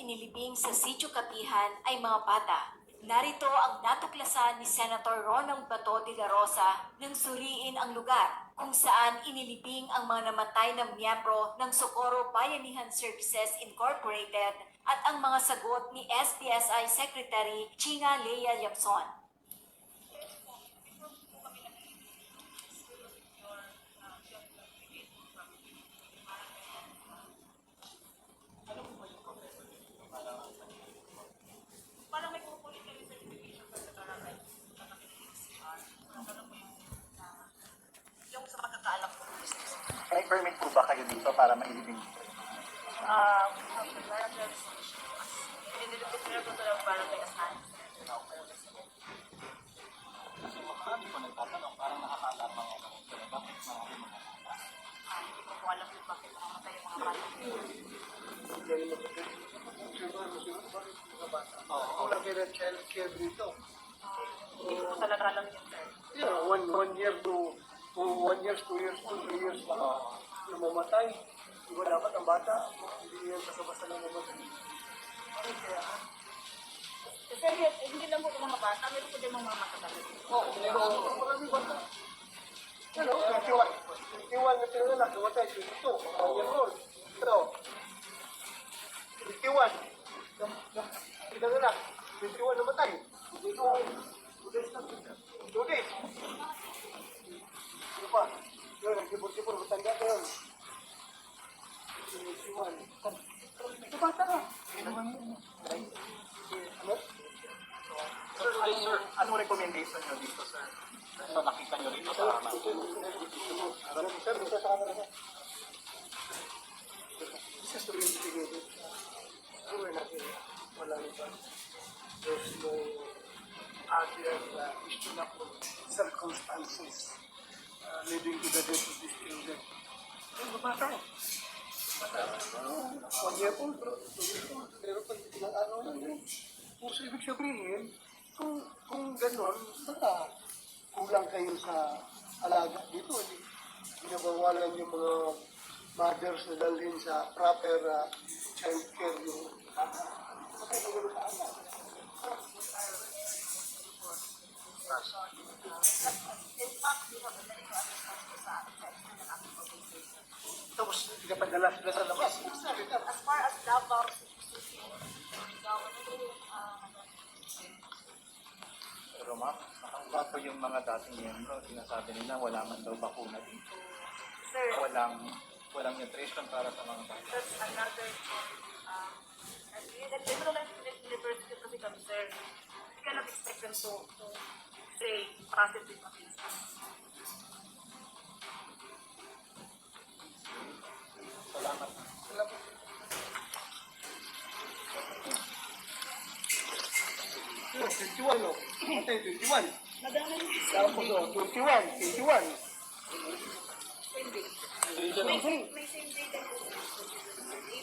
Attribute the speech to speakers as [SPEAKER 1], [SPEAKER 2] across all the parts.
[SPEAKER 1] inilibing sa Sitio Kapihan ay mga bata. Narito ang natuklasan ni Senator Ronald Bato de la Rosa nang suriin ang lugar kung saan inilibing ang mga namatay na miyembro ng Socorro Bayanihan Services Incorporated at ang mga sagot ni SPSI Secretary China Lea Yapson.
[SPEAKER 2] May permit po ba kayo dito para mailibing? Marami po nagtatanong, parang nakakaalarma nga lang. Pero bakit marami mga bata?
[SPEAKER 3] Hindi ko po alam kung bakit namamatay yung mga bata.
[SPEAKER 4] Wala kayo na child care dito.
[SPEAKER 3] Hindi ko po talaga alam yun, sir.
[SPEAKER 4] Yeah, 1 year to 1 year, 2 years, 3 years pa. Namamatay. Diba dapat ang bata, hindi yan basta-basta na namatay.
[SPEAKER 3] Sir, hindi lang po yung mga bata, meron po din mga matatanda.
[SPEAKER 4] Oo, marami bata. Ano, 21 na sila na namatay, 22, 1 year old. Pero, 21, sila na 21 namatay. 2 days na. 2 days. Ano pa? Yun, nagsipur-sipur, matanda ko yun. 21. Ito bata na. Ano?
[SPEAKER 2] Sir, anong recommendation nyo dito, sir? So, nakita nyo rin sa mga.
[SPEAKER 4] Sir, gusto sa camera na. Isa sa rin siguro. Siguro natin walang iba. There's no other issue na po circumstances leading to the death of this children. Ay, bata eh. 1 year old, bro. 2 years old. Pero pag ilang araw lang yun. Kung sa ibig sabihin, kung gano'n, baka kulang kayo sa alaga dito. Binabawalan yung mga mothers na dalhin sa proper child care yung patay na gano'n sa anak. Tapos, pinapadala sila sa labas.
[SPEAKER 3] As far as Davao,
[SPEAKER 2] Pero ma'am, nakaupa po yung mga dating miyembro. Sinasabi nila wala man daw bakuna dito.
[SPEAKER 3] sir,
[SPEAKER 2] Walang nutrition para sa mga bata.
[SPEAKER 3] that's another university kasi kami, sir. You cannot expect them to say positive things.
[SPEAKER 2] Salamat.
[SPEAKER 4] Yun, 21, no? Patay, 21.
[SPEAKER 3] Madami
[SPEAKER 4] Tapos, 21, 21.
[SPEAKER 3] may same day din po.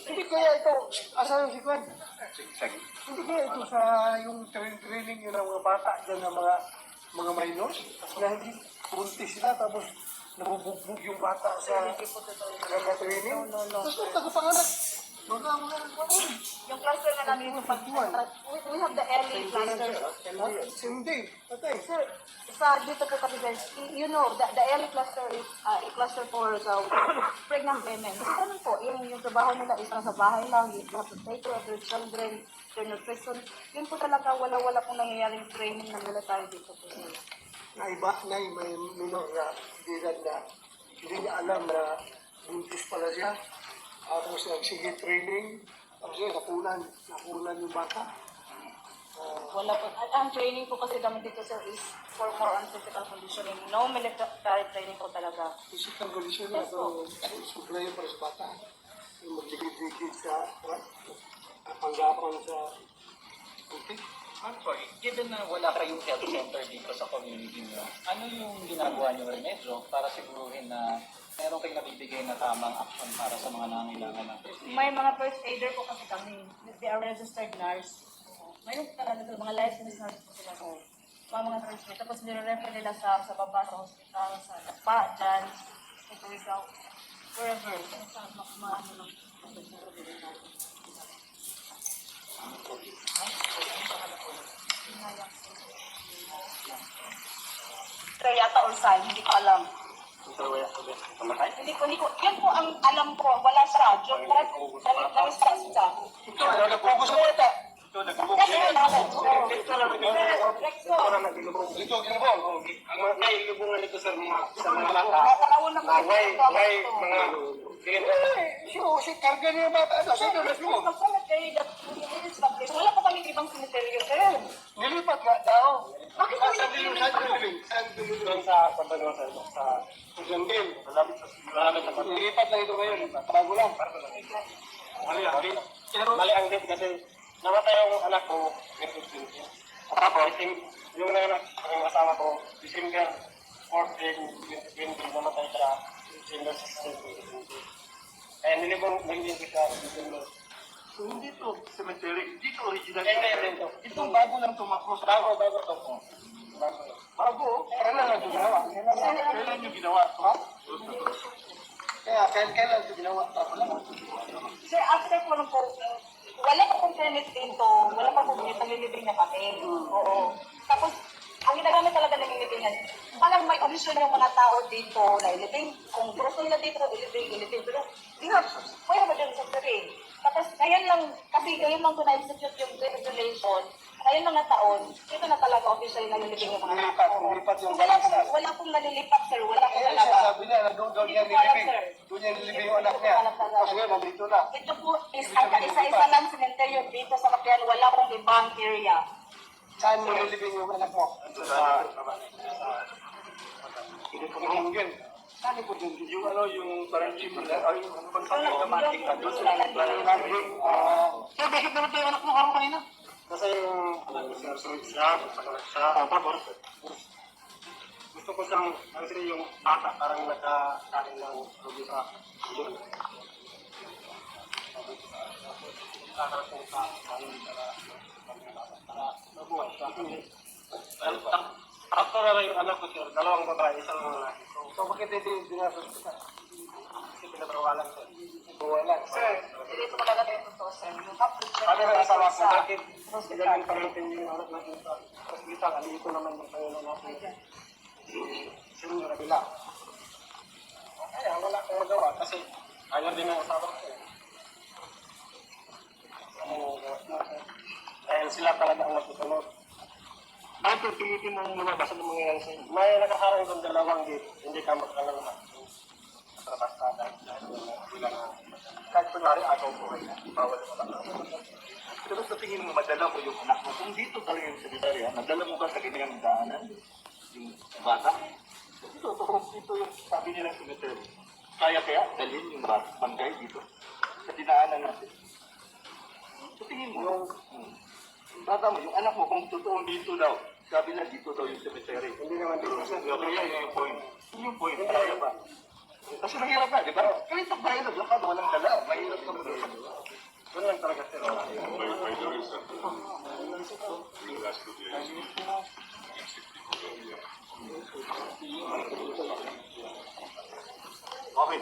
[SPEAKER 4] Hindi kaya ito, asan si Kwan?
[SPEAKER 2] Check.
[SPEAKER 4] Hindi kaya ito sa yung training yun ng mga bata dyan ng mga minors na hindi buntis sila tapos nabubugbog yung bata sa training.
[SPEAKER 3] No.
[SPEAKER 4] Tapos tagapanganak. Mga
[SPEAKER 3] Yung cluster na namin yung we have the early cluster.
[SPEAKER 4] same day, patay.
[SPEAKER 3] Sir, sa dito po kasi guys, you know, the early cluster is a cluster for the pregnant women. Kasi po, yung trabaho nila is nasa bahay lang, you have to take care of their children, their nutrition. Yun po talaga, wala pong nangyayaring training ng military dito po.
[SPEAKER 4] Naiba na may minor na hindi niya alam na buntis pala siya. Tapos sige training, tapos yun, nakunan yung bata.
[SPEAKER 3] Wala po. Ang training po kasi namin dito sir is for more on physical conditioning. No military training po talaga.
[SPEAKER 4] Physical condition na ito, supplyan para sa bata. Yung magligid-ligid sa panggapan sa putik.
[SPEAKER 2] I'm sorry, given na wala kayong health center dito sa community niyo, ano yung ginagawa niyo remedyo para siguruhin na meron kayong nabibigay na tamang action para sa mga nangangailangan ng first aid?
[SPEAKER 3] May mga first aider po kasi kami. They are registered nurse. Mayroon po talaga ito, mga licensed nurse po sila. Mga first aid. Tapos nire-refer nila sa baba, sa hospital, sa Dapa, dyan, sa Surigao, wherever. Sa mga ano lang. Pero yata or sign, hindi ko alam. Hindi ko, yan po ang alam ko, wala sa radyo. Nami-stress siya.
[SPEAKER 4] Ito, nagpugos mo ito. Ito, nagpugos
[SPEAKER 3] Kasi
[SPEAKER 4] mo
[SPEAKER 3] wala
[SPEAKER 4] ito.
[SPEAKER 3] ko. Rexo,
[SPEAKER 4] Ito, ginabol.
[SPEAKER 5] Ang mga kailubungan nito sa mga bata.
[SPEAKER 3] nakakawin na po.
[SPEAKER 5] May mga
[SPEAKER 4] Si karga niya ba? Ano, sa ito, let's go.
[SPEAKER 3] Wala pa kami ibang cemetery, sir.
[SPEAKER 4] Nilipat nga daw.
[SPEAKER 3] Bakit kami
[SPEAKER 4] Saan nilipat? Saan nilipat?
[SPEAKER 5] doon sa Pagbanong sa
[SPEAKER 4] Jandil.
[SPEAKER 5] malapit sa
[SPEAKER 4] Nilipat lang ito ngayon. Bago lang.
[SPEAKER 5] mali ang date. Mali ang date kasi namatay yung anak ko. Tapos yung anak yung asawa ko, December 14, 2020, namatay siya. December 16, kaya nilibong siya December.
[SPEAKER 4] So, hindi to cemetery. Hindi to original.
[SPEAKER 5] Hindi to.
[SPEAKER 4] Itong bago lang tumakos.
[SPEAKER 5] Bago to po.
[SPEAKER 4] Bago? Kailan lang ito ginawa? Kailan nyo ginawa? Ha? Kailan ito ginawa?
[SPEAKER 3] Sir, after po nung wala pa pong permit dito, wala pa pong nililibing na kami. Oo. Tapos, ang ginagamit talaga ng ilibingan, parang may option yung mga tao dito na ilibing. Kung gusto nila dito, ilibing. Pero, di nga, pwede ba din sa sari. Tapos, ngayon lang, kasi ngayon lang ko na-institute yung regulation, ngayon lang na taon, dito na talaga official na nilibing yung mga tao.
[SPEAKER 4] Nilipat yung
[SPEAKER 3] Wala pong nalilipat, sir. Wala pong
[SPEAKER 4] Kaya
[SPEAKER 3] talaga.
[SPEAKER 4] siya sabi niya, doon niya nilibing. Doon niya nilibing yung anak niya. Tapos ngayon, nandito na.
[SPEAKER 3] Ito po is ang isa-isa lang cemetery dito sa Kapihan. Wala pong ibang area.
[SPEAKER 4] Saan mo nilibing yung anak mo?
[SPEAKER 5] Sa
[SPEAKER 4] Pinipugin. Saan po din?
[SPEAKER 5] yung ano yung parang chip na ay yung ano bang
[SPEAKER 3] Automatic
[SPEAKER 5] na doon sa
[SPEAKER 4] Sir, bakit naman tayo anak mo karoon kanina?
[SPEAKER 5] kasi yung siya tapos gusto ko siyang kasi yung bata parang nagkakain ng rubi sa nabuhay siya. After na yung anak ko sir, dalawang babae, isang lalaki.
[SPEAKER 4] So, bakit hindi dinasos kita?
[SPEAKER 5] Kasi pinatawalan sir.
[SPEAKER 4] Wala. Sir,
[SPEAKER 3] Dito talaga tayo totoo, sir. Yung upload
[SPEAKER 5] Sabi ng asawa ko,
[SPEAKER 3] sa
[SPEAKER 5] bakit ganyan pa rin yung anak natin sa hospital, alito naman yung Panginoon natin. Sino na bila? Kaya wala akong magawa kasi ayaw din ang asawa ko. Dahil sila talaga ang nagtutunod. Bakit pilitin mong lumabas ang mangyayari sa inyo? May nakaharang doon dalawang gate, hindi ka magkalala. Basta dahil bilang kahit kunwari agaw po rin, bawal mo lang.
[SPEAKER 6] Pero sa tingin mo, madala mo yung anak mo. Kung dito talaga yung sekretarya, madala mo ba sa kanyang daanan? Yung bata? Ito yung sabi nilang sekretarya. Kaya dalhin yung bata, bangkay dito. Sa dinaanan natin. Sa tingin mo, yung bata mo, yung anak mo, kung totoong dito daw, sabi na dito daw yung sekretarya.
[SPEAKER 5] Hindi naman dito.
[SPEAKER 6] Kaya yun yung point. Yun yung point, kaya ba? Kasi mahirap na, di ba? Kahit ang bayan naglakad, walang dala. Mahirap ka ba?
[SPEAKER 5] Doon lang talaga sila.
[SPEAKER 6] Okay.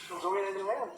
[SPEAKER 4] so gawin na nyo ngayon.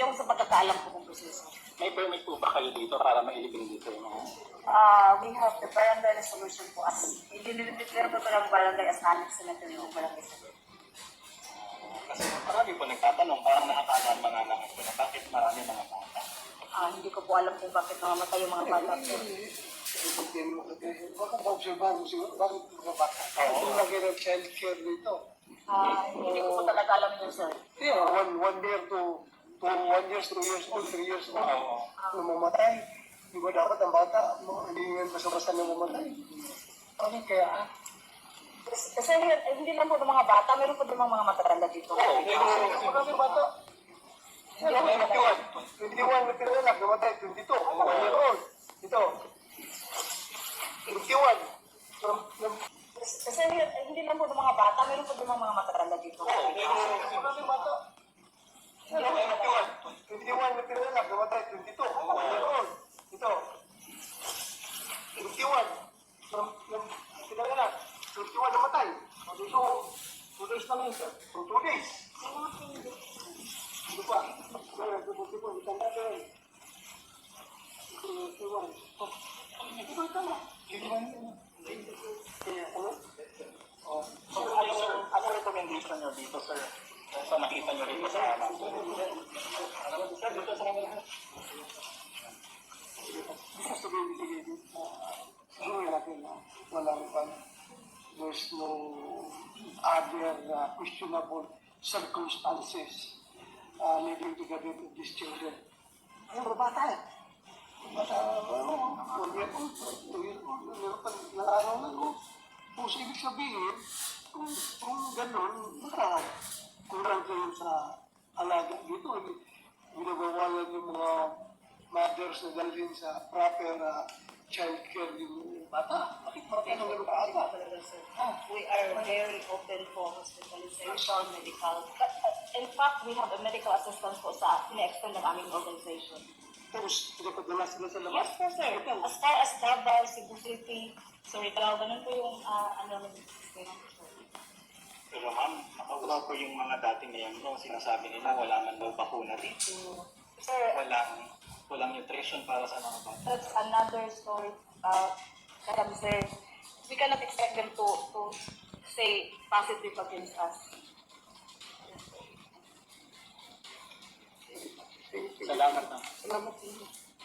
[SPEAKER 3] yung sa pagkakaalam ko kung proseso.
[SPEAKER 2] May permit po ba kayo dito para mailibing dito yung mga...
[SPEAKER 3] We have the barangay resolution po as i-declare po ito ng barangay as annex cemetery o barangay cemetery.
[SPEAKER 2] Kasi marami po nagtatanong, parang nakakaalam mga anak ko na bakit marami mga bata.
[SPEAKER 3] Hindi ko po alam kung bakit namamatay yung mga bata po.
[SPEAKER 4] Baka ma-obserbahan mo siguro, bakit mga bata? Kung lagay ng child care dito.
[SPEAKER 3] Hindi ko po talaga alam yun, sir.
[SPEAKER 4] Yeah, 1 year to 1 years, 2 years old, 3 years old. Namamatay. Di ba dapat ang bata, hindi yan basta-basta namamatay? Ano kaya?
[SPEAKER 3] Kasi hindi lang po ng mga bata, meron po din mga matatanda dito.
[SPEAKER 4] Marami bata. Yan, 21 na pinanganak, namatay 22. 1 year old. Ito. 21.
[SPEAKER 3] Kasi hindi lang po ng mga bata, meron po din mga matatanda dito.
[SPEAKER 4] Marami bata. Yan, 21 na pinanganak, namatay 22. 1 year old. Ito. 21. Pinanganak. 21 namatay. Dito, 2 days na lang ito. 2 days. Ano pa? Buti po, itang natin.
[SPEAKER 6] Ano recommendation nyo dito, sir? Sa nakita nyo rin sa anak? Sir, dito sa mga
[SPEAKER 4] Gusto sabihin sige din. Sabihin natin na walang there's no other questionable circumstances leading to the death of these children. Ano ba bata eh? Bata, 1 year old, 2 year old, meron pa araw na ko. Kung sa ibig sabihin, kung gano'n, baka kurang kayo sa alaga dito. Ginagawalan yung mga mothers na dalhin sa proper child care yung bata. Bakit ang gano'n ka aga?
[SPEAKER 3] We are very open for hospitalization, medical. But, in fact, we have a medical assistance po sa in-extend ng aming organization.
[SPEAKER 4] Tapos, pinapadala sila sa labas.
[SPEAKER 3] Yes, po, sir. As far as Davao, Cebu City, sorry, ganun po yung ng sistema.
[SPEAKER 6] Pero ma'am, nakaulaw ko yung mga dating miyembro, sinasabi nila wala man daw bakuna dito,
[SPEAKER 3] Sir,
[SPEAKER 6] walang nutrition para sa mga bata.
[SPEAKER 3] that's another story. Sir, we cannot expect them to say positive against us.
[SPEAKER 6] Salamat na.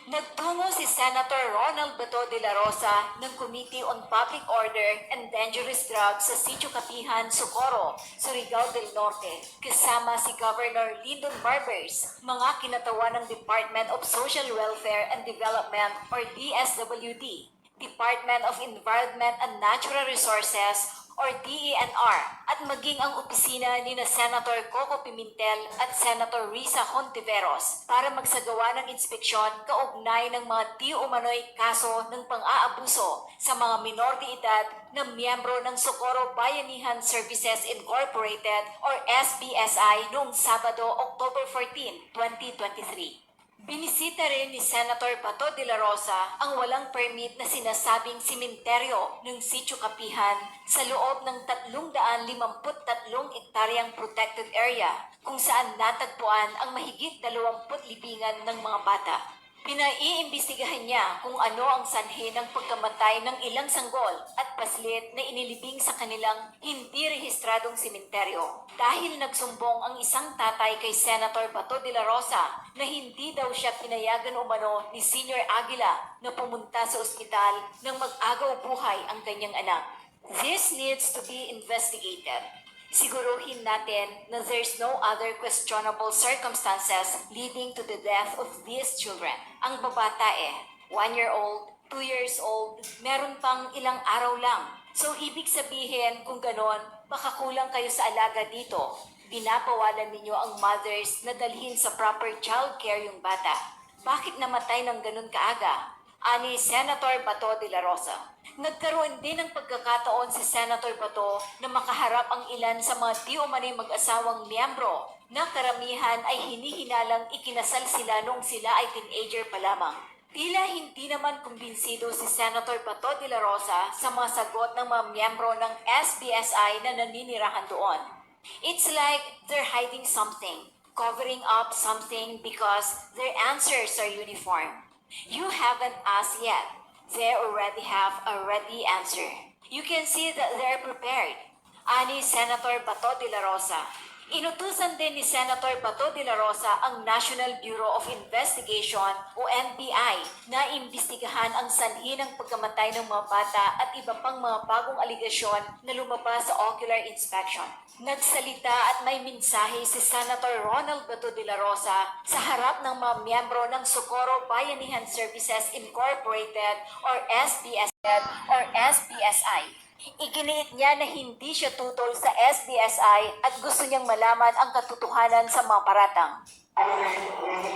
[SPEAKER 1] Nagtungo si Senator Ronald Bato de la Rosa ng Committee on Public Order and Dangerous Drugs sa Sitio Kapihan, Socorro, Surigao del Norte, kasama si Governor Lyndon Barbers, mga kinatawan ng Department of Social Welfare and Development or DSWD, Department of Environment and Natural Resources or DENR at maging ang opisina ni na Senator Coco Pimentel at Senator Risa Hontiveros para magsagawa ng inspeksyon kaugnay ng mga di umano'y kaso ng pang-aabuso sa mga minor de edad na miyembro ng Socorro Bayanihan Services Incorporated or SBSI noong Sabado, October 14, 2023. Binisita rin ni Senator Bato de la Rosa ang walang permit na sinasabing simenteryo ng Sitio Kapihan sa loob ng 353 ektaryang protected area kung saan natagpuan ang mahigit 20 libingan ng mga bata. Pinaiimbestigahan niya kung ano ang sanhi ng pagkamatay ng ilang sanggol at paslit na inilibing sa kanilang hindi rehistradong simenteryo. Dahil nagsumbong ang isang tatay kay Senator Bato de la Rosa na hindi daw siya pinayagan umano ni Senior Aguila na pumunta sa ospital nang mag-agaw buhay ang kanyang anak. This needs to be investigated. Siguruhin natin na there's no other questionable circumstances leading to the death of these children. Ang babata 1 year old, 2 years old, meron pang ilang araw lang. So ibig sabihin kung ganon, baka kulang kayo sa alaga dito. Binapawalan ninyo ang mothers na dalhin sa proper child care yung bata. Bakit namatay ng ganon kaaga? Ani Senator Bato de la Rosa. Nagkaroon din ng pagkakataon si Senator Bato na makaharap ang ilan sa mga di umano'y mag-asawang miyembro na karamihan ay hinihinalang ikinasal sila noong sila ay teenager pa lamang. Tila hindi naman kumbinsido si Senator Bato de la Rosa sa mga sagot ng mga miyembro ng SBSI na naninirahan doon. It's like they're hiding something, covering up something because their answers are uniform. You haven't asked yet. They already have a ready answer. You can see that they're prepared. Ani Senator Bato de la Rosa. Inutusan din ni Senator Bato de la Rosa ang National Bureau of Investigation o NBI na imbestigahan ang sanhi ng pagkamatay ng mga bata at iba pang mga bagong aligasyon na lumabas sa ocular inspection. Nagsalita at may mensahe si Senator Ronald Bato de la Rosa sa harap ng mga miyembro ng Socorro Bayanihan Services Incorporated or SBSI Iginiit niya na hindi siya tutol sa SDSI at gusto niyang malaman ang katotohanan sa mga paratang.
[SPEAKER 5] Kaya kung hindi